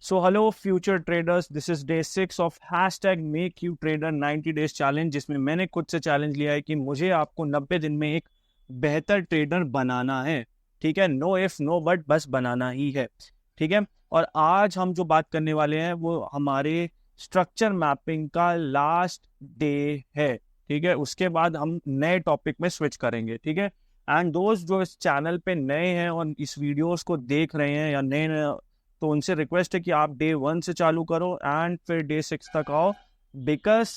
So hello future traders, this is day 6 of hashtag make you trader 90 days challenge, जिसमें मैंने खुद से challenge लिया है कि मुझे आपको 90 दिन में एक बेहतर ट्रेडर बनाना है। ठीक है, नो इफ नो बट, बस बनाना ही है। ठीक है, और आज हम जो बात करने वाले हैं वो हमारे स्ट्रक्चर मैपिंग का लास्ट डे है। ठीक है, उसके बाद हम नए टॉपिक में स्विच करेंगे। ठीक है, एंड दोस्त जो इस चैनल पे नए हैं और इस वीडियोस को देख रहे हैं या नए, तो उनसे रिक्वेस्ट है कि आप डे 1 से चालू करो एंड फिर डे 6 तक आओ। बिकॉज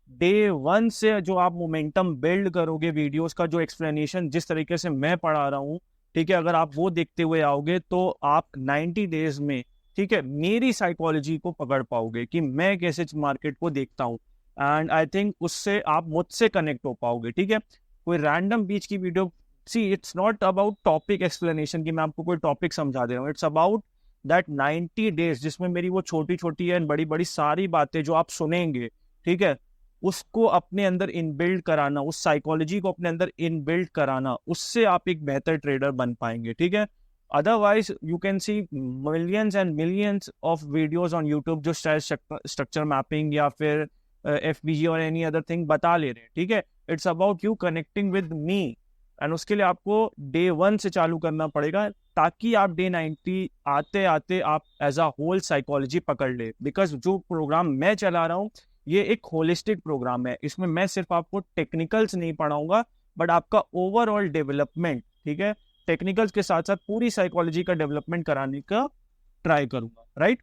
डे 1 से जो आप मोमेंटम बिल्ड करोगे, वीडियोस का जो एक्सप्लेनेशन जिस तरीके से मैं पढ़ा रहा हूँ, ठीक है, अगर आप वो देखते हुए आओगे तो आप 90 डेज में, ठीक है, मेरी साइकोलॉजी को पकड़ पाओगे कि मैं कैसे मार्केट को देखता हूँ। एंड आई थिंक उससे आप मुझसे कनेक्ट हो पाओगे। ठीक है, कोई रैंडम बीच की video, see it's not about topic explanation कि मैं आपको कोई टॉपिक समझा दे रहा हूँ। इट्स अबाउट दैट 90 डेज जिसमें मेरी वो छोटी छोटी एंड बड़ी बड़ी सारी बातें जो आप सुनेंगे, ठीक है, उसको अपने अंदर इनबिल्ड कराना, उस साइकोलॉजी को अपने अंदर इनबिल्ड कराना, उससे आप एक बेहतर ट्रेडर बन पाएंगे। ठीक है, otherwise you can see millions and millions of videos on YouTube जो स्ट्रक्चर मैपिंग या फिर एफबीजी और एनी अदर थिंग बता ले रहे हैं। ठीक है, it's about you connecting with me, and उसके लिए आपको डे 1 से चालू करना पड़ेगा ताकि आप डे 90 आते आते आप एज अ होल साइकोलॉजी पकड़ ले। बिकॉज जो प्रोग्राम मैं चला रहा हूँ ये एक होलिस्टिक प्रोग्राम है। इसमें मैं सिर्फ आपको टेक्निकल्स नहीं पढ़ाऊंगा बट आपका ओवरऑल डेवलपमेंट, ठीक है, टेक्निकल्स के साथ साथ पूरी साइकोलॉजी का डेवलपमेंट कराने का ट्राई करूंगा। राइट,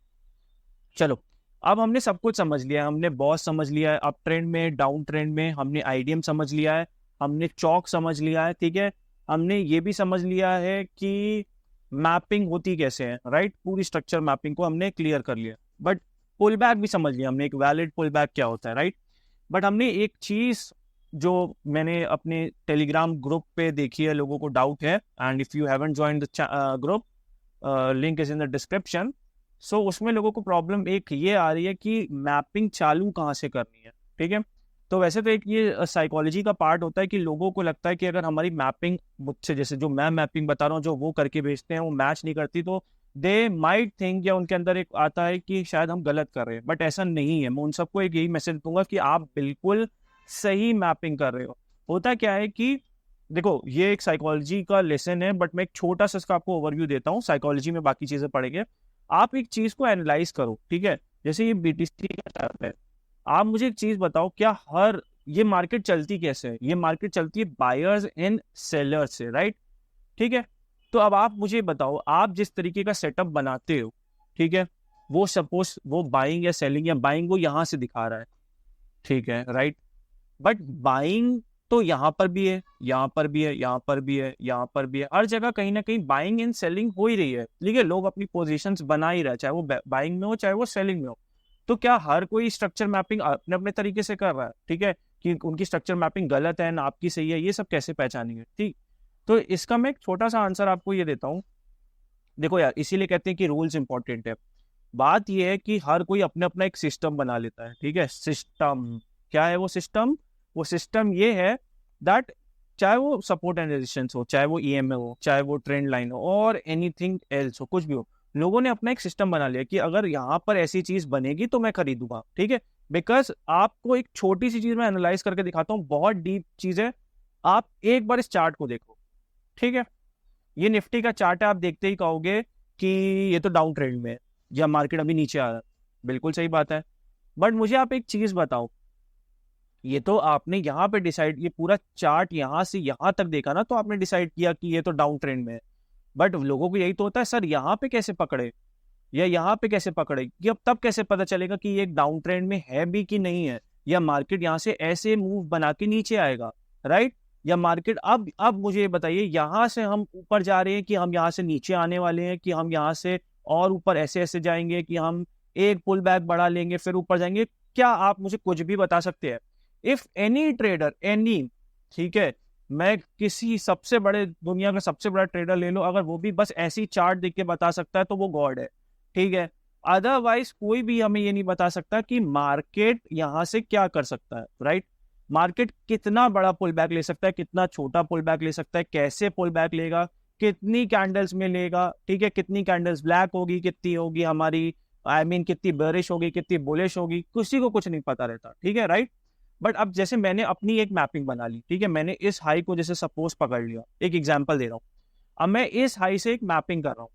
चलो, अब हमने सब कुछ समझ लिया है। हमने बॉस समझ लिया है, अप ट्रेंड में, डाउन ट्रेंड में, हमने आईडीएम समझ लिया है, हमने चौक समझ लिया है। ठीक है, हमने ये भी समझ लिया है कि मैपिंग होती कैसे है। राइट, पूरी स्ट्रक्चर मैपिंग को हमने क्लियर कर लिया। बट पुल बैक भी समझ लिया हमने, एक वैलिड पुल बैक क्या होता है। राइट, बट हमने एक चीज जो मैंने अपने टेलीग्राम ग्रुप पे देखी है, लोगों को डाउट है, and if you haven't joined the group, link is in the description. So उसमें लोगों को प्रॉब्लम एक ये आ रही है कि मैपिंग चालू कहाँ से करनी है। ठीक है, तो वैसे तो एक ये साइकोलॉजी का पार्ट होता है कि लोगों को लगता है कि अगर हमारी मैपिंग मुझसे, जैसे जो मैं मैपिंग बता रहा हूँ, जो वो करके भेजते हैं, वो मैच नहीं करती, तो दे माइट थिंक, या उनके अंदर एक आता है कि शायद हम गलत कर रहे हैं। बट ऐसा नहीं है। मैं उन सबको एक यही मैसेज दूंगा कि आप बिल्कुल सही मैपिंग कर रहे हो। होता क्या है कि देखो, ये एक साइकोलॉजी का लेसन है बट मैं एक छोटा सा इसका आपको ओवरव्यू देता हूँ। साइकोलॉजी में बाकी चीजें पढ़ेंगे। आप एक चीज को एनालाइज करो। ठीक है, जैसे ये बीटीसी का चार्ट है, आप मुझे एक चीज बताओ, क्या हर ये मार्केट चलती कैसे है? ये मार्केट चलती है बायर्स एंड सेलर्स से। राइट, ठीक है, तो अब आप मुझे बताओ, आप जिस तरीके का सेटअप बनाते हो, ठीक है, वो सपोज वो बाइंग या सेलिंग, या बाइंग वो यहां से दिखा रहा है, ठीक है, राइट, बट बाइंग तो यहाँ पर भी है, यहाँ पर भी है, यहाँ पर भी है, यहाँ पर भी है, हर जगह कहीं ना कहीं बाइंग एंड सेलिंग हो ही रही है। ठीक है, लोग अपनी पोजीशंस बना ही रहे, चाहे वो बाइंग में हो चाहे वो सेलिंग में हो। तो क्या हर कोई स्ट्रक्चर मैपिंग अपने अपने तरीके से कर रहा है? ठीक है, कि उनकी स्ट्रक्चर मैपिंग गलत है ना आपकी सही है, ये सब कैसे पहचानेंगे? ठीक, तो इसका मैं एक छोटा सा आंसर आपको ये देता हूँ। देखो यार, इसीलिए कहते हैं कि रूल्स इंपॉर्टेंट है। बात ये है कि हर कोई अपने अपना एक सिस्टम बना लेता है। ठीक है, सिस्टम क्या है? वो सिस्टम, वो सिस्टम ये है दैट, चाहे वो सपोर्ट एंड रेजिस्टेंस हो, चाहे वो ईएमए हो, चाहे वो ट्रेंड लाइन हो, और एनीथिंग एल्स हो, कुछ भी हो, लोगों ने अपना एक सिस्टम बना लिया कि अगर यहाँ पर ऐसी चीज बनेगी तो मैं खरीदूंगा। ठीक है, बिकॉज आपको एक छोटी सी चीज मैं एनालाइज करके दिखाता हूँ, बहुत डीप चीज है। आप एक बार इस चार्ट को देखो। ठीक है, ये निफ्टी का चार्ट है, आप देखते ही कहोगे कि ये तो डाउन ट्रेंड में है या मार्केट अभी नीचे आ रहा है। बिल्कुल सही बात है, बट मुझे आप एक चीज बताओ, ये तो आपने यहाँ पे डिसाइड, ये पूरा चार्ट यहाँ से यहाँ तक देखा ना, तो आपने डिसाइड किया कि ये तो डाउन ट्रेंड में है। बट लोगों को यही तो होता है, सर यहाँ पे कैसे पकड़े या यहाँ पे कैसे पकड़े, कि अब तब कैसे पता चलेगा कि ये एक डाउन ट्रेंड में है भी कि नहीं है, या मार्केट यहाँ से ऐसे मूव बना के नीचे आएगा। राइट, या मार्केट अब मुझे ये बताइए, यहाँ से हम ऊपर जा रहे हैं कि हम यहाँ से नीचे आने वाले हैं, कि हम यहाँ से और ऊपर ऐसे ऐसे जाएंगे, कि हम एक पुल बैक बढ़ा लेंगे फिर ऊपर जाएंगे? क्या आप मुझे कुछ भी बता सकते हैं? इफ एनी ट्रेडर, एनी, ठीक है, मैं किसी सबसे बड़े, दुनिया का सबसे बड़ा ट्रेडर ले लो, अगर वो भी बस ऐसी चार्ट देख के बता सकता है तो वो गॉड है। ठीक है, अदरवाइज कोई भी हमें ये नहीं बता सकता कि मार्केट यहां से क्या कर सकता है। राइट, मार्केट कितना बड़ा पुल बैक ले सकता है, कितना छोटा पुल बैक ले सकता है, कैसे पुल बैक लेगा, कितनी कैंडल्स में लेगा, ठीक है, कितनी कैंडल्स ब्लैक होगी, कितनी होगी हमारी कितनी बेरिश होगी, कितनी बुलिश होगी, किसी को कुछ नहीं पता रहता, ठीक है, राइट। बट अब जैसे मैंने अपनी एक मैपिंग बना ली, ठीक है, मैंने इस हाई को जैसे सपोज पकड़ लिया, एक एग्जांपल दे रहा हूँ, अब मैं इस हाई से एक मैपिंग कर रहा हूँ,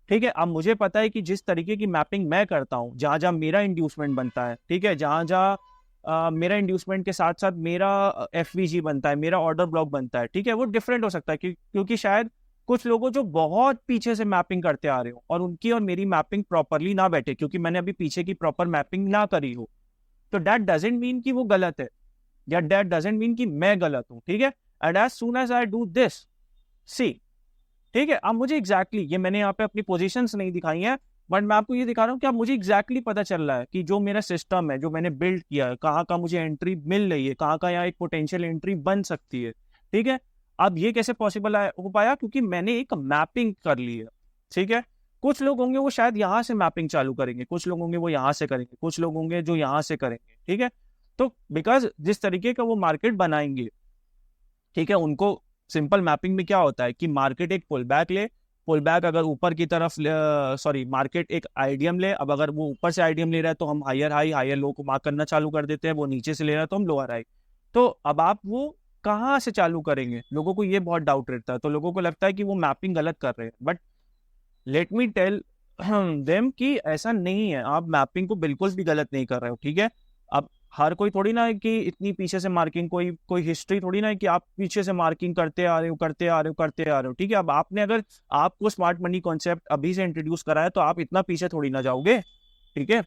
ठीक है। अब मुझे पता है कि जिस तरीके की मैपिंग मैं करता हूँ, जहां जहां मेरा इंड्यूसमेंट बनता है, ठीक है, जहां जहां मेरा इंड्यूसमेंट के साथ साथ मेरा एफवीजी बनता है, मेरा ऑर्डर ब्लॉक बनता है, ठीक है, वो डिफरेंट हो सकता है क्योंकि शायद कुछ लोगों जो बहुत पीछे से मैपिंग करते आ रहे हो और उनकी और मेरी मैपिंग प्रॉपरली ना बैठे क्योंकि मैंने अभी पीछे की प्रॉपर मैपिंग ना करी हो, तो दैट डजेंट मीन कि वो गलत है या दैट डजेंट मीन कि मैं गलत हूं, ठीक है। And as soon as I do this, see, ठीक है, अब मुझे एग्जैक्टली ये मैंने यहाँ पे अपनी पोजीशंस नहीं दिखाई हैं, बट मैं आपको ये दिखा रहा हूँ कि अब मुझे एग्जैक्टली पता चल रहा है कि जो मेरा सिस्टम है, जो मैंने बिल्ड किया है, कहाँ का मुझे एंट्री मिल रही है, कहाँ का यहाँ एक पोटेंशियल एंट्री बन सकती है, ठीक है। अब ये कैसे पॉसिबल हो पाया, क्योंकि मैंने एक मैपिंग कर ली है, ठीक है। कुछ लोग होंगे वो शायद यहाँ से मैपिंग चालू करेंगे, कुछ लोग होंगे वो यहाँ से करेंगे, कुछ लोग होंगे जो यहाँ से करेंगे, ठीक है। तो बिकॉज जिस तरीके का वो मार्केट बनाएंगे, ठीक है, उनको सिंपल मैपिंग में क्या होता है कि मार्केट एक पुल बैक ले, पुल बैक अगर ऊपर की तरफ, सॉरी, मार्केट एक आईडीएम ले, अब अगर वो ऊपर से आईडीएम ले रहा है तो हम हायर हाई हायर लो को मार्क करना चालू कर देते हैं, वो नीचे से ले रहा है तो हम लोअर हाई। तो अब आप वो कहाँ से चालू करेंगे, लोगों को ये बहुत डाउट रहता है, तो लोगों को लगता है कि वो मैपिंग गलत कर रहे हैं, but let me tell them कि ऐसा नहीं है, आप मैपिंग को बिल्कुल भी गलत नहीं कर रहे हो, ठीक है। अब हर कोई थोड़ी ना है कि इतनी पीछे से मार्किंग, कोई कोई हिस्ट्री थोड़ी ना है कि आप पीछे से मार्किंग करते आ रहे हो करते आ रहे हो करते आ रहे हो, ठीक है। अब आपने अगर आपको स्मार्ट मनी कॉन्सेप्ट अभी से इंट्रोड्यूस करा है तो आप इतना पीछे थोड़ी ना जाओगे, ठीक है।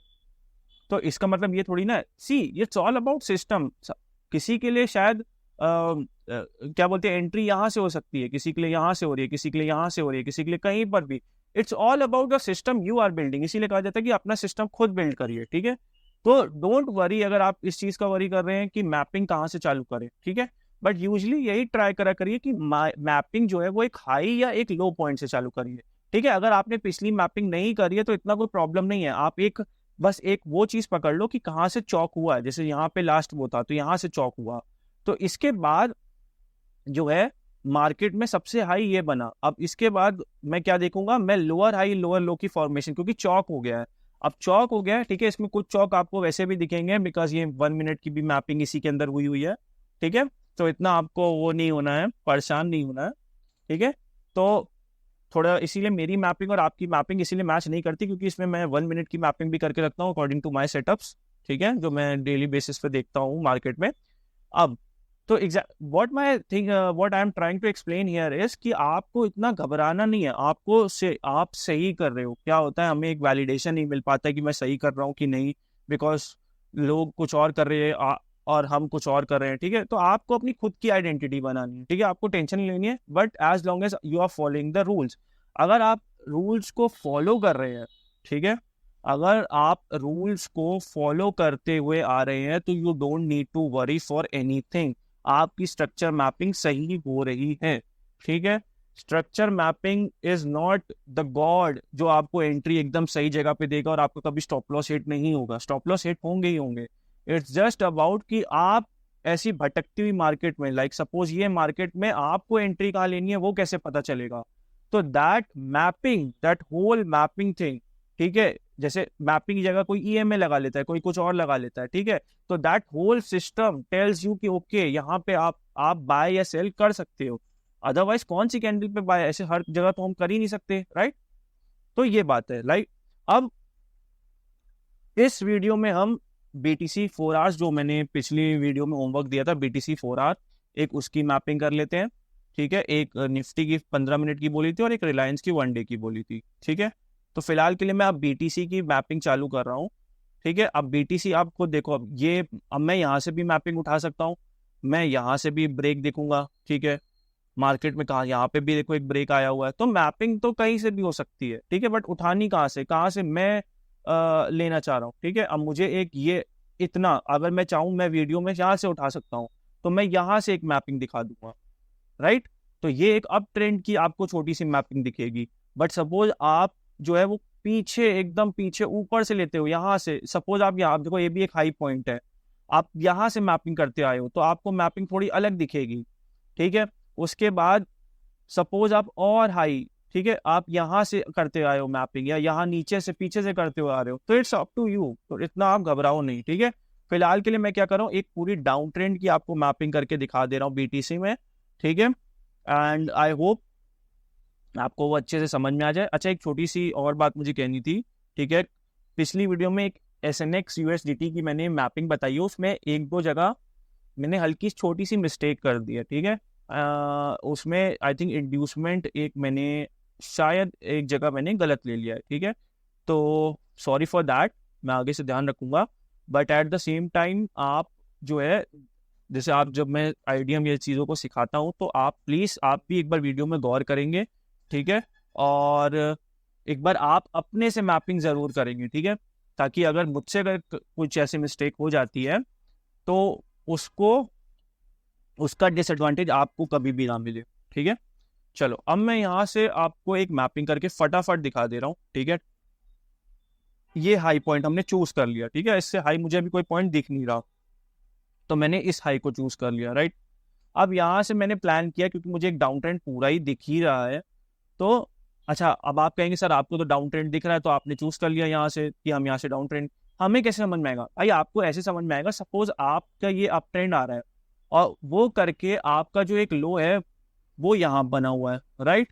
तो इसका मतलब ये थोड़ी ना, see it's all about system. किसी के लिए शायद क्या बोलते हैं, एंट्री यहाँ से हो सकती है, किसी के लिए यहाँ से हो रही है, किसी के लिए यहाँ से हो रही है, किसी के लिए कहीं पर भी। It's all about the system you are building, इसीलिए कहा जाता है कि अपना सिस्टम खुद बिल्ड करिए, ठीक है। तो डोंट वरी अगर आप इस चीज का वरी कर रहे हैं कि मैपिंग कहाँ से चालू करें, ठीक है। बट यूजली यही ट्राई करा करिए कि मैपिंग जो है वो एक हाई या एक लो पॉइंट से चालू करिए, ठीक है। अगर आपने पिछली मैपिंग नहीं करी है तो इतना कोई प्रॉब्लम नहीं है, आप एक बस एक वो चीज पकड़ लो कि कहाँ से चौक हुआ है, जैसे यहाँ पे लास्ट वो था तो यहाँ से चौक हुआ, तो इसके बाद जो है मार्केट में सबसे हाई ये बना, अब इसके बाद मैं क्या देखूंगा, मैं लोअर हाई लोअर लो की फॉर्मेशन, क्योंकि चौक हो गया है, अब चौक हो गया है, ठीक है। इसमें कुछ चौक आपको वैसे भी दिखेंगे बिकॉज ये 1 मिनट की भी मैपिंग इसी के अंदर हुई हुई है, ठीक है। तो इतना आपको वो नहीं होना है, परेशान नहीं होना है, ठीक है। तो थोड़ा इसीलिए मेरी मैपिंग और आपकी मैपिंग इसीलिए मैच नहीं करती क्योंकि इसमें मैं 1 मिनट की मैपिंग भी करके रखता हूँ अकॉर्डिंग टू माई सेटअप्स, ठीक है, जो मैं डेली बेसिस पे देखता हूँ मार्केट में। अब तो what I am trying to explain here is कि आपको इतना घबराना नहीं है, आपको से आप सही कर रहे हो। क्या होता है, हमें एक वैलिडेशन नहीं मिल पाता है कि मैं सही कर रहा हूँ कि नहीं, बिकॉज लोग कुछ और कर रहे हैं और हम कुछ और कर रहे हैं, ठीक है। तो आपको अपनी खुद की आइडेंटिटी बनानी है, ठीक है, आपको टेंशन नहीं लेनी है, but as long as you are following the rules. अगर आप रूल्स को फॉलो कर रहे हैं, ठीक है, अगर आप रूल्स को फॉलो करते हुए आ रहे हैं तो you don't need to worry for anything, आपकी स्ट्रक्चर मैपिंग सही हो रही है, ठीक है। Structure mapping is not the god जो आपको एंट्री एकदम सही जगह पे देगा और आपको कभी स्टॉप लॉस हिट नहीं होगा, स्टॉप लॉस हिट होंगे ही होंगे। इट्स जस्ट अबाउट कि आप ऐसी भटकती हुई मार्केट में, लाइक सपोज ये मार्केट में आपको एंट्री कहाँ लेनी है वो कैसे पता चलेगा। तो that mapping, that whole mapping thing, ठीक है, जैसे मैपिंग की जगह कोई ईएमए लगा लेता है, कोई कुछ और लगा लेता है, ठीक है। तो that whole system tells you कि ओके यहाँ पे आप बाय या सेल कर सकते हो, अदरवाइज कौन सी कैंडल पे बाय, ऐसे हर जगह तो हम कर ही नहीं सकते, राइट। तो ये बात है, राइट। अब इस वीडियो में हम BTC 4 आवर्स, जो मैंने पिछली वीडियो में होमवर्क दिया था BTC 4 आवर, एक उसकी मैपिंग कर लेते हैं, ठीक है। एक निफ्टी की 15 मिनट की बोली थी और एक रिलायंस की 1 डे की बोली थी, ठीक है। तो फिलहाल के लिए मैं अब BTC की मैपिंग चालू कर रहा हूँ, ठीक है। अब BTC आपको देखो, अब मैं यहाँ से भी मैपिंग उठा सकता हूँ, मैं यहाँ से भी ब्रेक देखूंगा, ठीक है। मार्केट में कहा, यहाँ पे भी देखो एक ब्रेक आया हुआ है, तो मैपिंग तो कहीं से भी हो सकती है, ठीक है। बट उठानी कहाँ से मैं लेना चाह रहा हूँ, ठीक है। अब मुझे एक ये इतना, अगर मैं चाहूँ मैं वीडियो में यहाँ से उठा सकता हूँ, तो मैं यहाँ से एक मैपिंग दिखा दूंगा, राइट। तो ये एक अप ट्रेंड की आपको छोटी सी मैपिंग दिखेगी। बट सपोज आप जो है वो पीछे, एकदम पीछे ऊपर से लेते हो, यहाँ से सपोज आप यहाँ देखो, ये भी एक हाई पॉइंट है, आप यहाँ से मैपिंग करते आए हो तो आपको मैपिंग थोड़ी अलग दिखेगी, ठीक है। उसके बाद सपोज आप और हाई ठीक है, आप यहाँ से करते आए हो मैपिंग या यहाँ नीचे से पीछे से करते हुए आ रहे हो, तो इट्स अप टू यू, तो इतना आप घबराओ नहीं, ठीक है। फिलहाल के लिए मैं क्या कर रहा हूँ, एक पूरी डाउन ट्रेंड की आपको मैपिंग करके दिखा दे रहा हूँ बीटीसी में, ठीक है। एंड आई होप आपको वो अच्छे से समझ में आ जाए। अच्छा, एक छोटी सी और बात मुझे कहनी थी, ठीक है। पिछली वीडियो में एक SNX USDT की मैंने मैपिंग बताई है, उसमें एक दो जगह मैंने हल्की छोटी सी मिस्टेक कर दी है, ठीक है। उसमें आई थिंक इंड्यूसमेंट एक मैंने शायद एक जगह मैंने गलत ले लिया है, ठीक है। तो सॉरी फॉर दैट, मैं आगे से ध्यान रखूंगा। But at the same time आप जो है, जैसे आप जब मैं आइडियम ये चीज़ों को सिखाता हूँ, तो आप प्लीज़ आप भी एक बार वीडियो में गौर करेंगे, ठीक है। और एक बार आप अपने से मैपिंग ज़रूर करेंगे, ठीक है, ताकि अगर मुझसे अगर कुछ ऐसी मिस्टेक हो जाती है तो उसको उसका डिसएडवांटेज आपको कभी भी ना मिले, ठीक है। चलो, अब मैं यहाँ से आपको एक मैपिंग करके फटाफट दिखा दे रहा हूँ, ठीक है। ये हाई पॉइंट हमने चूज कर लिया, ठीक है। इससे हाई मुझे अभी कोई पॉइंट दिख नहीं रहा, तो मैंने इस हाई को चूज कर लिया, राइट। अब यहाँ से मैंने प्लान किया, क्योंकि मुझे एक डाउन ट्रेंड पूरा ही दिख ही रहा है, तो अच्छा, अब आप कहेंगे सर आपको तो डाउन ट्रेंड दिख रहा है, तो आपने चूज कर लिया यहाँ से कि हम यहाँ से डाउन ट्रेंड, हमें कैसे समझ में आएगा भाई? आपको ऐसे समझ में आएगा, सपोज आपका ये अप ट्रेंड आ रहा है और वो करके आपका जो एक लो है वो यहाँ बना हुआ है, राइट,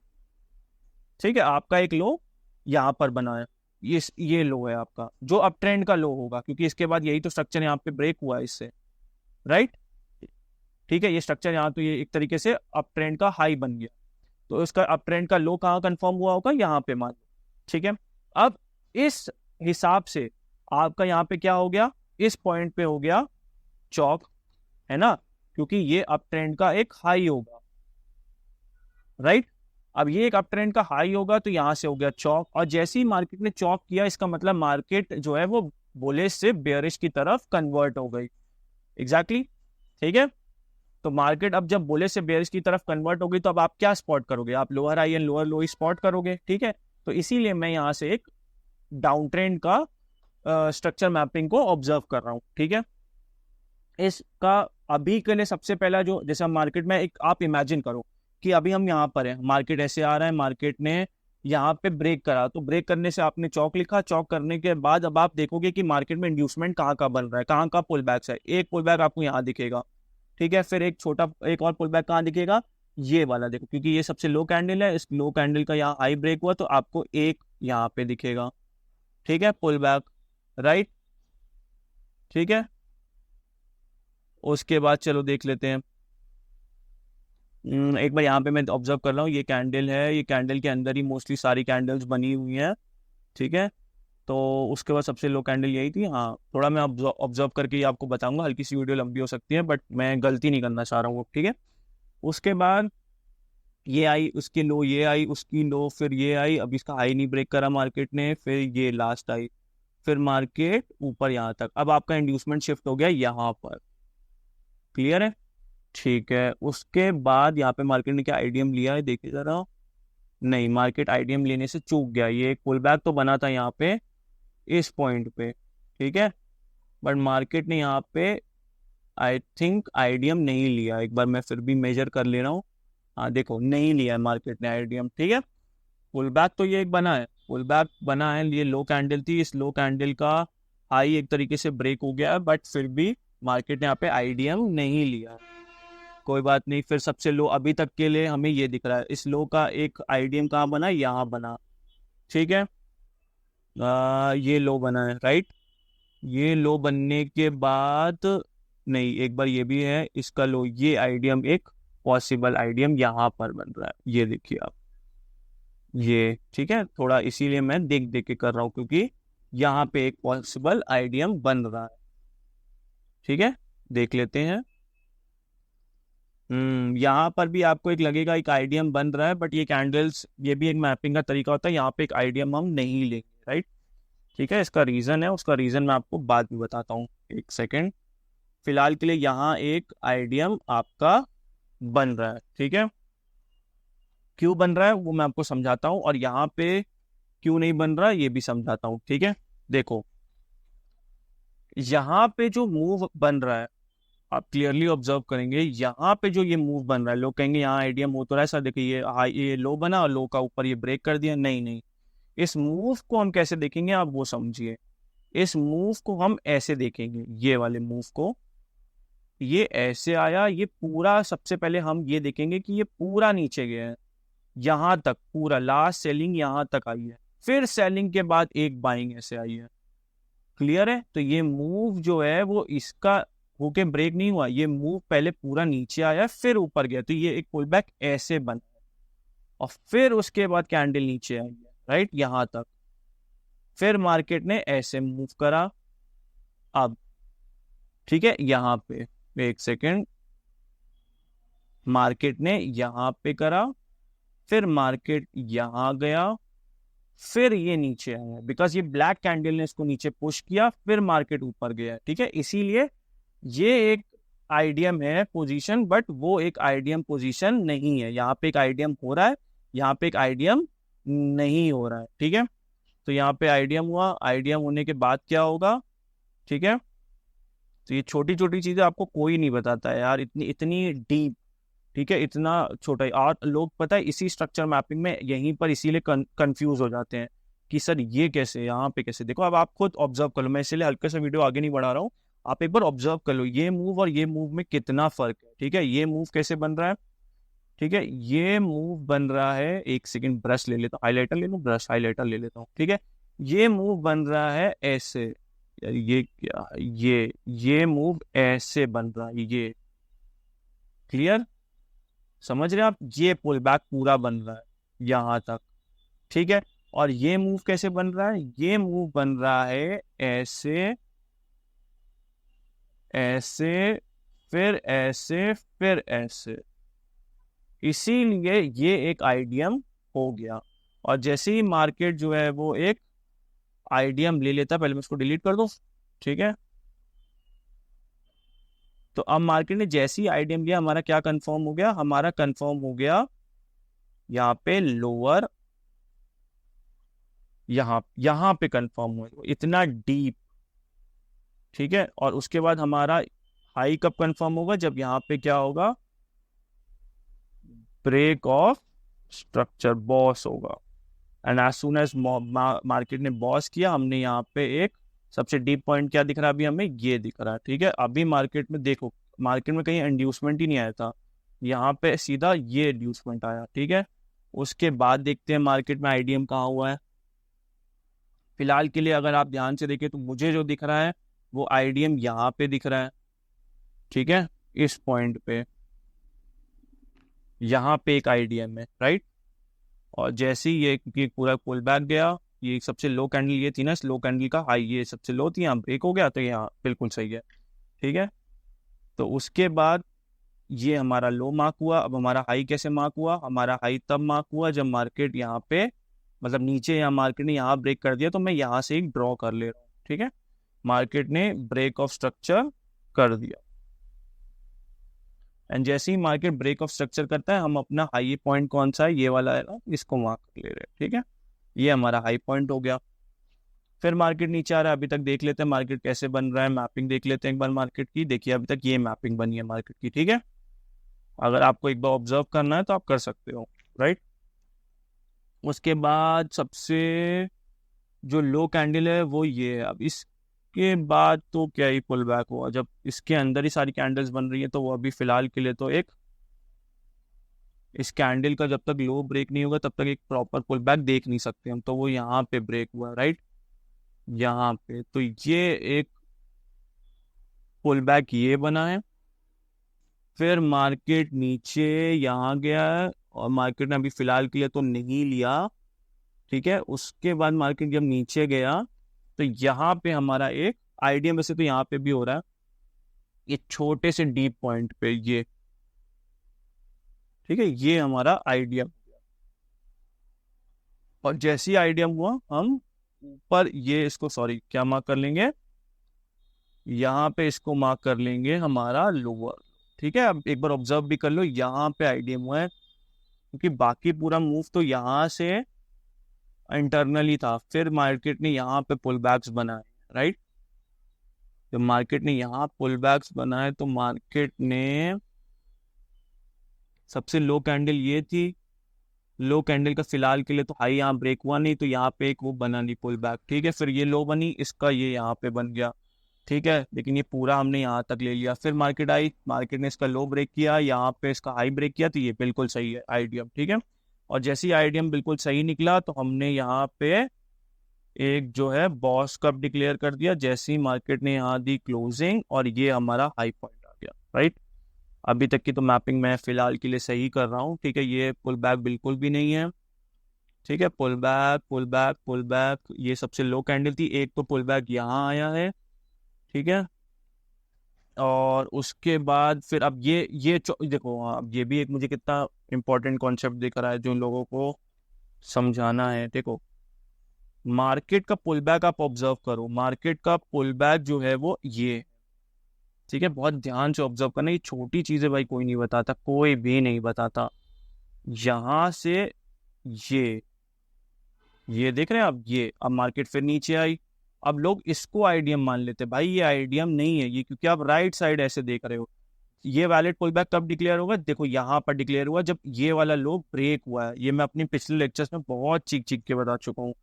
ठीक है। आपका एक लो यहाँ पर बना है, ये लो है आपका, जो अप ट्रेंड का लो होगा, क्योंकि इसके बाद यही तो स्ट्रक्चर यहाँ पे ब्रेक हुआ है इससे, राइट, ठीक है। ये स्ट्रक्चर यहाँ, तो ये एक तरीके से अप ट्रेंड का हाई बन गया, तो इसका अप ट्रेंड का लो कहाँ कंफर्म हुआ होगा? यहाँ पे मान लो, ठीक है। अब इस हिसाब से आपका यहाँ पे क्या हो गया, इस पॉइंट पे हो गया चौक, है ना, क्योंकि ये अप ट्रेंड का एक हाई होगा, राइट। अब ये एक अप ट्रेंड का हाई होगा, तो यहां से हो गया चौक, और जैसे ही मार्केट ने चौक किया, इसका मतलब मार्केट जो है वो बुलिश से बेयरिश की तरफ कन्वर्ट हो गई, एग्जैक्टली, ठीक है। तो मार्केट अब जब बुलिश से बेयरिश की तरफ कन्वर्ट हो गई, तो अब आप क्या स्पॉट करोगे? आप lower high and lower low he spot करोगे, ठीक है। तो इसीलिए मैं यहाँ से एक डाउन ट्रेंड का स्ट्रक्चर मैपिंग को ऑब्जर्व कर रहा हूँ, ठीक है। इसका अभी के लिए सबसे पहला जो, जैसे हम मार्केट में एक, आप इमेजिन करो कि अभी हम यहाँ पर हैं, मार्केट ऐसे आ रहा है, मार्केट ने यहाँ पे ब्रेक करा, तो ब्रेक करने से आपने चौक लिखा, चौक करने के बाद अब आप देखोगे कि मार्केट में इंड्यूसमेंट कहाँ का बन रहा है, कहाँ का पुल बैक है। एक पुल बैक आपको यहाँ दिखेगा, ठीक है, फिर एक छोटा एक और पुल बैक कहाँ दिखेगा, ये वाला देखो, क्योंकि ये सबसे लो कैंडल है, इस लो कैंडल का यहाँ हाई ब्रेक हुआ, तो आपको एक यहाँ पे दिखेगा, ठीक है, पुल बैक, राइट, ठीक है। उसके बाद चलो देख लेते हैं, एक बार यहाँ पे मैं ऑब्जर्व कर रहा हूँ, ये कैंडल है, ये कैंडल के अंदर ही मोस्टली सारी कैंडल्स बनी हुई हैं, ठीक है। तो उसके बाद सबसे लो कैंडल यही थी, हाँ, थोड़ा मैं ऑब्जर्व करके ही आपको बताऊंगा, हल्की सी वीडियो लंबी हो सकती है, बट मैं गलती नहीं करना चाह रहा हूँ, ठीक है। उसके बाद ये आई, उसकी लो, ये आई, उसकी लो, फिर ये आई, अब इसका हाई नहीं ब्रेक करा मार्केट ने, फिर ये लास्ट आई, फिर मार्केट ऊपर यहाँ तक, अब आपका इंड्यूसमेंट शिफ्ट हो गया यहाँ पर, क्लियर है, ठीक है। उसके बाद यहाँ पे मार्केट ने क्या आईडीएम लिया है, देखिए जरा, नहीं, मार्केट आईडीएम लेने से चूक गया, ये एक पुल बैक तो बना था यहाँ पे इस पॉइंट पे, ठीक है, बट मार्केट ने यहाँ पे आई थिंक आईडीएम नहीं लिया, एक बार मैं फिर भी मेजर कर ले रहा हूँ, हाँ देखो, नहीं लिया है मार्केट ने आईडीएम, ठीक है। पुल बैक तो ये एक बना है, पुल बैक बना है, ये लो कैंडल थी, इस लो कैंडल का हाई एक तरीके से ब्रेक हो गया है, बट फिर भी मार्केट ने यहाँ पे आईडीएम नहीं लिया, कोई बात नहीं। फिर सबसे लो अभी तक के लिए हमें ये दिख रहा है, इस लो का एक आईडीएम कहाँ बना, यहाँ बना, ठीक है। ये लो बना है, राइट, ये लो बनने के बाद, नहीं, एक बार ये भी है, इसका लो, ये आईडीएम एक पॉसिबल आईडीएम यहाँ पर बन रहा है, ये देखिए आप, ये, ठीक है। थोड़ा इसीलिए मैं देख देख के कर रहा हूँ, क्योंकि यहाँ पे एक पॉसिबल आईडीएम बन रहा है, ठीक है, देख लेते हैं। यहाँ पर भी आपको एक लगेगा एक आईडीएम बन रहा है, बट ये कैंडल्स, ये भी एक मैपिंग का तरीका होता है, यहाँ पे एक आईडीएम हम नहीं लेंगे, राइट, ठीक है। इसका रीजन है, उसका रीजन मैं आपको बाद में बताता हूँ, एक सेकेंड। फिलहाल के लिए यहाँ एक आईडीएम आपका बन रहा है, ठीक है। क्यों बन रहा है वो मैं आपको समझाता हूँ, और यहाँ पे क्यों नहीं बन रहा ये भी समझाता हूँ, ठीक है। देखो, यहाँ पे जो मूव बन रहा है, आप क्लियरली ऑब्जर्व करेंगे यहाँ पे जो ये मूव बन रहा है, लोग कहेंगे यहाँ आइडियम हो तो रहा है सर, देखिए ये हाई, ये लो बना और लो का ऊपर ये ब्रेक कर दिया। नहीं नहीं, इस मूव को हम कैसे देखेंगे आप वो समझिए। इस मूव को हम ऐसे देखेंगे, ये वाले मूव को, ये ऐसे आया, ये पूरा सबसे पहले हम ये देखेंगे कि ये पूरा नीचे गया है, यहाँ तक पूरा लास्ट सेलिंग यहाँ तक आई है, फिर सेलिंग के बाद एक बाइंग ऐसे आई है। क्लियर है? तो ये मूव जो है वो इसका होके ब्रेक नहीं हुआ, ये मूव पहले पूरा नीचे आया फिर ऊपर गया, तो ये एक पुल बैक ऐसे बना और फिर उसके बाद कैंडल नीचे आई है, राइट, यहां तक। फिर मार्केट ने ऐसे मूव करा, अब ठीक है, यहां पे एक सेकेंड, मार्केट ने यहां पे करा, फिर मार्केट यहां गया, फिर ये नीचे आया, बिकॉज ये ब्लैक कैंडल ने इसको नीचे पुश किया, फिर मार्केट ऊपर गया, ठीक है। इसीलिए ये एक आइडियम है पोजीशन, बट वो एक आइडियम पोजीशन नहीं है। यहाँ पे एक आइडियम हो रहा है, यहाँ पे एक आइडियम नहीं हो रहा है, ठीक है। तो यहाँ पे आइडियम हुआ, आइडियम होने के बाद क्या होगा, ठीक है। तो ये छोटी छोटी चीजें आपको कोई नहीं बताता है यार, इतनी इतनी डीप, ठीक है, इतना छोटा ही। और लोग पता है इसी स्ट्रक्चर मैपिंग में यहीं पर इसीलिए कंफ्यूज हो जाते हैं कि सर ये कैसे, यहाँ पे कैसे। देखो अब आप खुद ऑब्जर्व कर लो, मैं इसीलिए हल्का सा वीडियो आगे नहीं बढ़ा रहा हूँ, आप एक बार ऑब्जर्व कर लो ये मूव और ये मूव में कितना फर्क है, ठीक है। ये मूव कैसे बन रहा है, ठीक है, ये मूव बन रहा है, एक सेकेंड ब्रश ले लेता हूँ, हाईलाइटर ले लूँ, ब्रश हाईलाइटर ले लेता हूँ, ठीक है। ये मूव बन रहा है ऐसे, यार ये क्या, ये मूव ऐसे बन रहा है, ये क्लियर, समझ रहे हैं आप, ये पुल बैक पूरा बन रहा है यहां तक, ठीक है। और ये मूव कैसे बन रहा है, ये मूव बन रहा है ऐसे ऐसे, फिर ऐसे, फिर ऐसे, इसीलिए ये एक आइडियम हो गया। और जैसे ही मार्केट जो है वो एक आइडियम ले लेता, पहले मैं इसको डिलीट कर दूं, ठीक है। तो अब मार्केट ने जैसे ही आइडियम लिया, हमारा क्या कंफर्म हो गया, हमारा कंफर्म हो गया यहाँ पे लोअर, यहाँ पे कंफर्म हुआ, इतना डीप, ठीक है। और उसके बाद हमारा हाई कब कंफर्म होगा, जब यहाँ पे क्या होगा, ब्रेक ऑफ स्ट्रक्चर, बॉस होगा। And as soon as market ने बॉस किया, हमने यहाँ पे एक सबसे डीप पॉइंट क्या दिख रहा है अभी हमें, ये दिख रहा है, ठीक है। अभी मार्केट में देखो, मार्केट में कहीं इंड्यूसमेंट ही नहीं आया था, यहाँ पे सीधा ये इंड्यूसमेंट आया, ठीक है। उसके बाद देखते हैं मार्केट में आईडीएम कहाँ हुआ है। फिलहाल के लिए अगर आप ध्यान से देखें तो मुझे जो दिख रहा है वो आईडीएम यहाँ पे दिख रहा है, ठीक है, इस पॉइंट पे, यहाँ पे एक आईडीएम है, राइट। और जैसे ही ये पूरा पुल बैक गया, ये सबसे लो कैंडल ये थी ना, इस लो कैंडल का हाई ये सबसे लो थी, यहाँ ब्रेक हो गया, तो यहाँ बिल्कुल सही है, ठीक है। तो उसके बाद ये हमारा लो मार्क हुआ। अब हमारा हाई कैसे मार्क हुआ, हमारा हाई तब मार्क हुआ जब मार्केट यहाँ पे, मतलब नीचे यहाँ मार्केट ने यहाँ ब्रेक कर दिया, तो मैं यहाँ से एक ड्रॉ कर ले रहा हूँ, ठीक है। मार्केट ने ब्रेक ऑफ स्ट्रक्चर कर दिया, एंड जैसे ही मार्केट ब्रेक ऑफ स्ट्रक्चर करता है, हम अपना हाई पॉइंट कौन सा है, ये वाला है ना, इसको मार्क कर ले रहे हैं, ठीक है। ये हमारा हाई पॉइंट हो गया। फिर मार्केट नीचे आ रहा है, अभी तक देख लेते हैं मार्केट कैसे बन रहा है, मैपिंग देख लेते हैं एक बार मार्केट की। देखिए अभी तक ये मैपिंग बनी है मार्केट की, ठीक है। अगर आपको एक बार ऑब्जर्व करना है तो आप कर सकते हो, राइट। उसके बाद सबसे जो लो कैंडल है वो ये है। अब इसके बाद तो क्या ही पुल बैक हुआ, जब इसके अंदर ही सारी कैंडल्स बन रही है, तो वो अभी फिलहाल के लिए तो एक, इस कैंडल का जब तक लो ब्रेक नहीं होगा तब तक एक प्रॉपर पुल बैक देख नहीं सकते हम। तो वो यहाँ पे ब्रेक हुआ, राइट, यहाँ पे, तो ये एक पुल बैक ये बना है। फिर मार्केट नीचे यहाँ गया है, और मार्केट ने अभी फिलहाल के लिए तो नहीं लिया, ठीक है। उसके बाद मार्केट जब नीचे गया, तो यहाँ पे हमारा एक आइडिया, में से तो यहाँ पे भी हो रहा है, ये छोटे से डीप पॉइंट पे ये, ठीक है, ये हमारा आइडिया। और जैसे ही आइडिया हुआ, हम ऊपर ये इसको, सॉरी, क्या मार्क कर लेंगे, यहाँ पे इसको मार्क कर लेंगे हमारा लोअर, ठीक है। अब एक बार ऑब्जर्व भी कर लो, यहाँ पे आइडियम हुआ है, क्योंकि बाकी पूरा मूव तो यहाँ से इंटरनली था, फिर मार्केट ने यहाँ पे पुल बैक्स बनाए, राइट। जब मार्केट ने यहाँ पुल बैक्स बनाए तो मार्केट ने सबसे लो कैंडल ये थी, लो कैंडल का फिलहाल के लिए तो हाई यहाँ ब्रेक हुआ नहीं, तो यहाँ पे एक वो बना नहीं पुल बैक, ठीक है। फिर ये लो बनी, इसका ये यहाँ पे बन गया, ठीक है। लेकिन ये पूरा हमने यहाँ तक ले लिया, फिर मार्केट आई, मार्केट ने इसका लो ब्रेक किया, यहाँ पे इसका हाई ब्रेक किया, तो ये बिल्कुल सही है आईडीएम, ठीक है। और जैसे ही आईडीएम बिल्कुल सही निकला तो हमने यहाँ पे एक जो है बॉस कप डिक्लेयर कर दिया, जैसे ही मार्केट ने यहाँ दी क्लोजिंग, और ये हमारा हाई पॉइंट आ गया, राइट। अभी तक की तो मैपिंग मैं फिलहाल के लिए सही कर रहा हूँ, ठीक है। ये पुल बैक बिल्कुल भी नहीं है, ठीक है। Pull back pull back pull back, ये सबसे लो कैंडल थी, एक तो पुल बैक यहाँ आया है, ठीक है। और उसके बाद फिर अब ये देखो, हाँ, अब ये भी एक मुझे कितना इंपॉर्टेंट कॉन्सेप्ट दिख रहा है जो लोगों को समझाना है। देखो, मार्केट का पुल बैक आप ऑब्जर्व करो, मार्केट का पुल बैक जो है वो ये, ठीक है। बहुत ध्यान से ऑब्जर्व करना, ये छोटी चीजें भाई कोई नहीं बताता, कोई भी नहीं बताता। यहां से ये देख रहे हैं आप, ये अब मार्केट फिर नीचे आई, अब लोग इसको आईडीएम मान लेते हैं, भाई ये आईडीएम नहीं है ये, क्योंकि आप राइट साइड ऐसे देख रहे हो। ये वैलिड पुल बैक कब डिक्लेयर होगा, देखो यहाँ पर डिक्लेयर हुआ जब ये वाला लो ब्रेक हुआ है, ये मैं अपने पिछले लेक्चर्स में बहुत चीख चीख के बता चुका हूँ,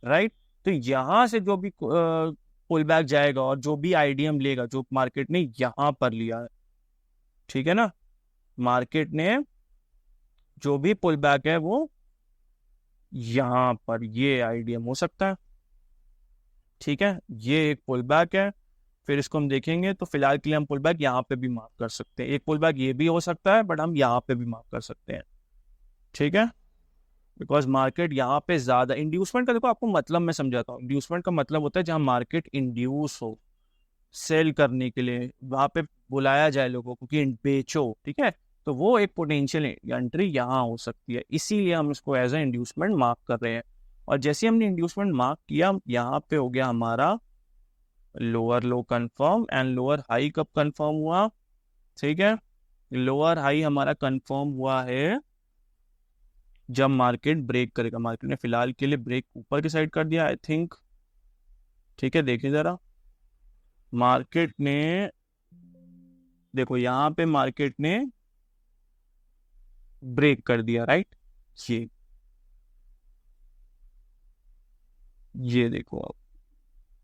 राइट। तो यहाँ से जो भी पुल बैक जाएगा और जो भी आईडीएम लेगा, जो मार्केट ने यहाँ पर लिया है, ठीक है ना, मार्केट ने जो भी पुल बैक है वो यहाँ पर ये आईडीएम हो सकता है, ठीक है। ये एक पुल बैक है, फिर इसको हम देखेंगे तो फिलहाल के लिए हम पुल बैक यहाँ पे भी मार्क कर सकते हैं, एक पुल बैक ये भी हो सकता है, बट हम यहाँ पे भी मार्क कर सकते हैं, ठीक है। बिकॉज मार्केट यहाँ पे ज्यादा इंड्यूसमेंट का, देखो आपको मतलब मैं समझाता हूँ, इंड्यूसमेंट का मतलब होता है जहाँ मार्केट इंड्यूस हो सेल करने के लिए, वहां पे बुलाया जाए लोगों को कि बेचो, ठीक है। तो वो एक पोटेंशियल एंट्री यहाँ हो सकती है, इसीलिए हम इसको एज ए इंड्यूसमेंट मार्क कर रहे हैं। और जैसे हमने इंड्यूसमेंट मार्क किया, यहाँ पे हो गया हमारा lower low confirm, and lower high कब कंफर्म हुआ, ठीक है। लोअर हाई हमारा कंफर्म हुआ है जब मार्केट ब्रेक करेगा, मार्केट ने फिलहाल के लिए ब्रेक ऊपर की साइड कर दिया आई थिंक, ठीक है। देखिए जरा, मार्केट ने देखो यहाँ पे मार्केट ने ब्रेक कर दिया, राइट। ये देखो, अब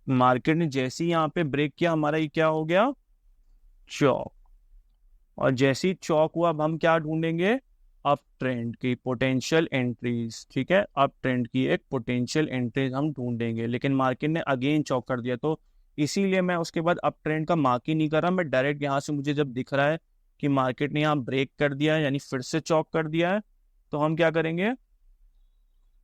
मार्केट ने जैसे ही यहाँ पे ब्रेक किया, हमारा ये क्या हो गया, चौक। और जैसे ही चौक हुआ, अब हम क्या ढूंढेंगे, अप ट्रेंड की पोटेंशियल एंट्रीज, ठीक है। अप ट्रेंड की एक पोटेंशियल एंट्रीज हम ढूंढेंगे, लेकिन मार्केट ने अगेन चौक कर दिया, तो इसीलिए मैं उसके बाद अप ट्रेंड का मार्क ही नहीं कर रहा, मैं डायरेक्ट यहाँ से मुझे जब दिख रहा है कि मार्केट ने यहाँ ब्रेक कर दिया है, यानी फिर से चौक कर दिया है, तो हम क्या करेंगे,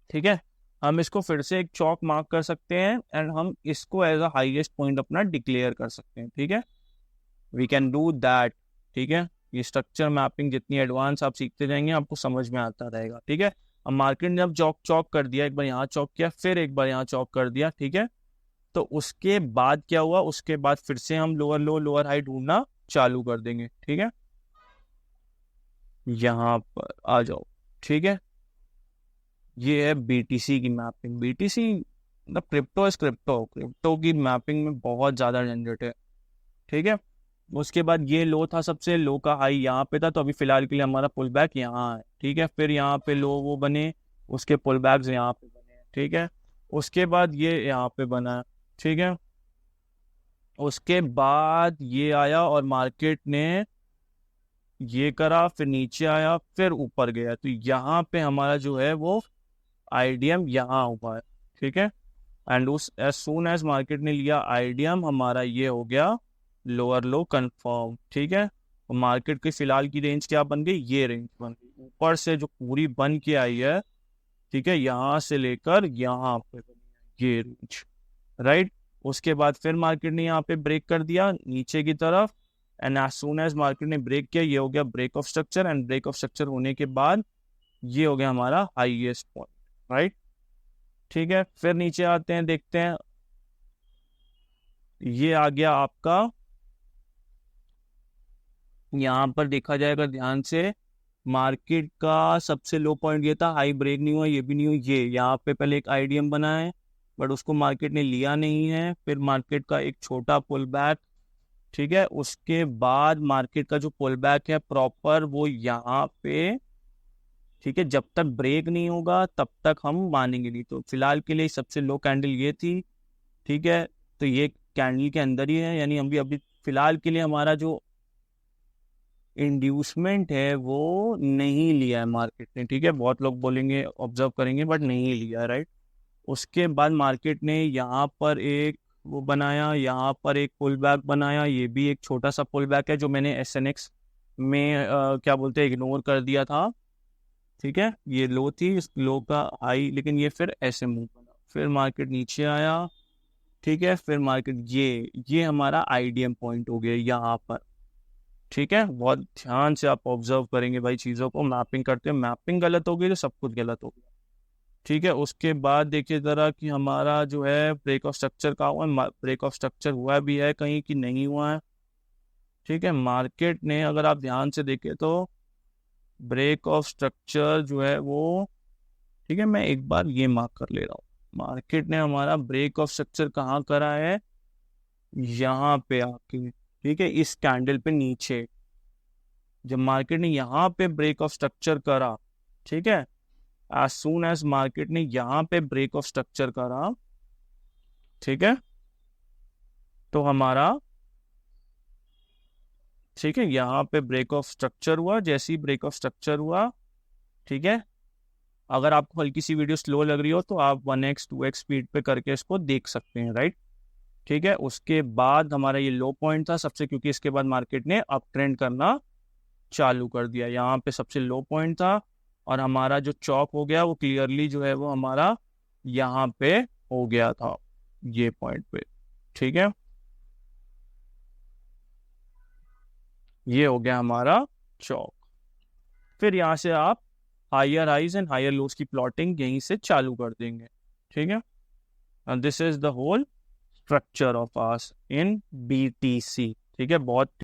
ठीक है, हम इसको फिर से एक चौक मार्क कर सकते हैं, एंड हम इसको एज अ हाईएस्ट पॉइंट अपना डिक्लेयर कर सकते हैं, ठीक है। वी कैन डू दैट, ठीक है। ये स्ट्रक्चर मैपिंग जितनी एडवांस आप सीखते जाएंगे आपको समझ में आता रहेगा, ठीक है। अब मार्केट ने जब चौक चौक कर दिया, एक बार यहाँ चौक किया, फिर एक बार यहाँ चौक कर दिया, ठीक है। तो उसके बाद क्या हुआ, उसके बाद फिर से हम लोअर लो लोअर हाई ढूंढना चालू कर देंगे, ठीक है। यहाँ पर आ जाओ, ठीक है। ये है बीटीसी की मैपिंग, बीटीसी मतलब क्रिप्टो इज क्रिप्टो, क्रिप्टो की मैपिंग में बहुत ज्यादा झंझट है, ठीक है। उसके बाद ये लो था, सबसे लो का हाई यहाँ पे था, तो अभी फिलहाल के लिए हमारा पुल बैक यहाँ है, ठीक है। फिर यहाँ पे लो वो बने, उसके पुल बैक्स यहाँ पे बने, ठीक है। उसके बाद ये यहाँ पे बना, ठीक है। उसके बाद ये आया और मार्केट ने ये करा, फिर नीचे आया, फिर ऊपर गया, तो यहाँ पे हमारा जो है वो आईडीएम यहाँ हुआ है, ठीक है। एंड उस एज सून एज मार्केट ने लिया आईडीएम, हमारा ये हो गया लोअर लो कंफर्म, ठीक है। और मार्केट की फिलहाल की रेंज क्या बन गई, ये रेंज बन गई ऊपर से जो पूरी बन के आई है, ठीक है, यहाँ से लेकर यहाँ पे बनी है ये रेंज, राइट। उसके बाद फिर मार्केट ने यहाँ पे ब्रेक कर दिया नीचे की तरफ, and as soon as market ने ब्रेक किया, ये हो गया break of structure, and break of structure होने के बाद ये हो गया हमारा हाईएस्ट पॉइंट, राइट, ठीक है। फिर नीचे आते हैं, देखते हैं, ये आ गया आपका, यहाँ पर देखा जाएगा ध्यान से, मार्केट का सबसे लो पॉइंट ये था, हाई ब्रेक नहीं हुआ, ये भी नहीं हुआ, ये यहाँ पे पहले एक आईडीएम बना है, बट उसको मार्केट ने लिया नहीं है, फिर मार्केट का एक छोटा पुल बैक ठीक है, उसके बाद मार्केट का जो पुल बैक है प्रॉपर वो यहाँ पे, ठीक है, जब तक ब्रेक नहीं होगा तब तक हम मानेंगे नहीं। तो फिलहाल के लिए सबसे लो कैंडल ये थी, ठीक है, तो ये कैंडल के अंदर ही है, यानी हम भी अभी फिलहाल के लिए हमारा जो इंड्यूसमेंट है वो नहीं लिया है मार्केट ने, ठीक है, बहुत लोग बोलेंगे ऑब्जर्व करेंगे बट नहीं लिया, राइट। उसके बाद मार्केट ने यहाँ पर एक वो बनाया, यहाँ पर एक पुल बैक बनाया, ये भी एक छोटा सा पुल बैक है जो मैंने SNX में क्या बोलते हैं इग्नोर कर दिया था, ठीक है, ये लो थी, इस लो का हाई, लेकिन ये फिर ऐसे मूव बना, फिर मार्केट नीचे आया, ठीक है, फिर मार्केट ये हमारा IDM पॉइंट हो गया यहाँ पर, ठीक है। बहुत ध्यान से आप ऑब्जर्व करेंगे भाई चीज़ों को, मैपिंग करते हैं, मैपिंग गलत हो गई तो सब कुछ गलत हो गया, ठीक है। उसके बाद देखिए ज़रा कि हमारा जो है ब्रेक ऑफ स्ट्रक्चर का हुआ है, ब्रेक ऑफ स्ट्रक्चर हुआ भी है कहीं कि नहीं हुआ है, ठीक है। मार्केट ने अगर आप ध्यान से देखें तो ब्रेक ऑफ स्ट्रक्चर जो है वो, ठीक है, मैं एक बार ये मार्क कर ले रहा हूँ, मार्केट ने हमारा ब्रेक ऑफ स्ट्रक्चर कहाँ करा है, यहाँ पे आके, ठीक है, इस कैंडल पे नीचे, जब मार्केट ने यहाँ पे ब्रेक ऑफ स्ट्रक्चर करा, ठीक है, एज सून एज मार्केट ने यहाँ पे ब्रेक ऑफ स्ट्रक्चर करा, ठीक है, तो हमारा, ठीक है, यहाँ पे ब्रेक ऑफ स्ट्रक्चर हुआ, जैसे ही ब्रेक ऑफ स्ट्रक्चर हुआ, ठीक है, अगर आपको हल्की सी वीडियो स्लो लग रही हो तो आप 1x 2x स्पीड पे करके इसको देख सकते हैं, राइट, ठीक है। उसके बाद हमारा ये लो पॉइंट था सबसे, क्योंकि इसके बाद मार्केट ने अप ट्रेंड करना चालू कर दिया, यहाँ पे सबसे लो पॉइंट था, और हमारा जो चौक हो गया वो क्लियरली जो है वो हमारा यहाँ पे हो गया था, ये पॉइंट पे, ठीक है, ये हो गया हमारा चौक। फिर यहाँ से आप higher highs and higher lows की प्लॉटिंग यहीं से चालू कर देंगे, ठीक है। And this is the whole structure of us in BTC, ठीक है, बहुत